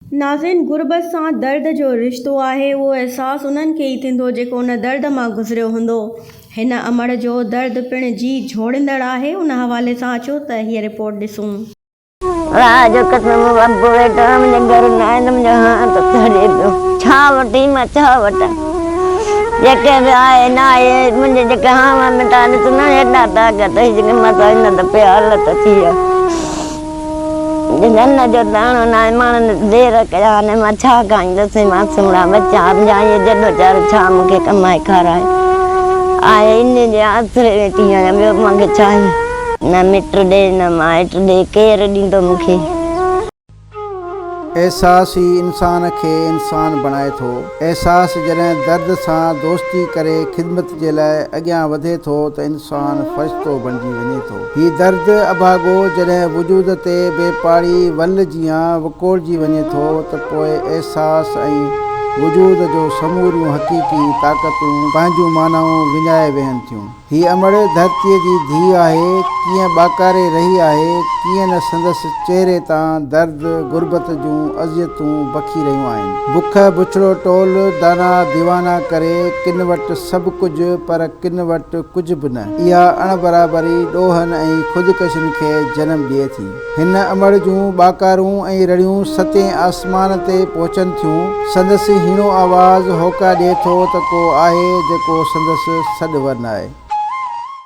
नाज़रीन, गुरबत सां दर्द जो रिश्तो आहे उहो अहसासु उन्हनि खे ई थींदो जेको उन दर्द मां गुज़रियो हूंदो। हिन अमड़ जो दर्द पिणु जी झोड़ींदड़ आहे। उन हवाले सां अचो त हीअ रिपोर्ट ॾिसूं। राजो कसम बब्बू बेटा मुझे घर ना है मुझे हाथ धरे पियो छा वटी मां छा वटा जेके भी आए ना आए मुझे जेके हाँ मैं ताने तो ना एडा ताकत है जेके मसा इन त पे हालत थी है जन जो दाणो ना माने देर कया ने मां छा खाईंदसि मां सुमड़ा बच्चा जाए जडो चार छा मूंखे कमाए खाराए आए इन जे आसरे वेठी आहियां ॿियो मूंखे छा न मिट ॾे न माइट ॾे केरु ॾींदो मूंखे। एहसास ही इंसान खे इंसान बणाए थो। एहसास जॾहिं दर्द सां दोस्ती करे ख़िदमत जे लाइ अॻियां वधे थो त इंसान फ़रिश्तो बणिजी वञे थो। हीउ दर्द अभागो जॾहिं वजूद ते बेपाड़ी वल जियां विकोड़जी वञे थो त पोइ एहसास ऐं वजूद जो समूरियूं हक़ीक़ी ताक़तूं पंहिंजूं मानाऊं विञाए वेहनि थियूं। हीअ अमड़ धरतीअ जी धीउ आहे, कीअं ॿाकारे रही आहे, कीअं न संदसि चहिरे तां दर्द गुरबत जूं अज़ियतूं बखी रहियूं आहिनि। बुख बुछड़ो टोल दाना दीवाना करे किन वटि सभु कुझु पर किन वटि कुझु बि न। इहा अणबराबरी ॾोहनि ऐं ख़ुदिकशियुनि खे जनम ॾिए थी। हिन अमड़ जूं ॿाकारूं ऐं रड़ियूं सतें आसमान ते पहुचनि थियूं। संदसि हीणो आवाज़ होका ॾिए थो त को आहे जेको संदसि सॾु वन आहे।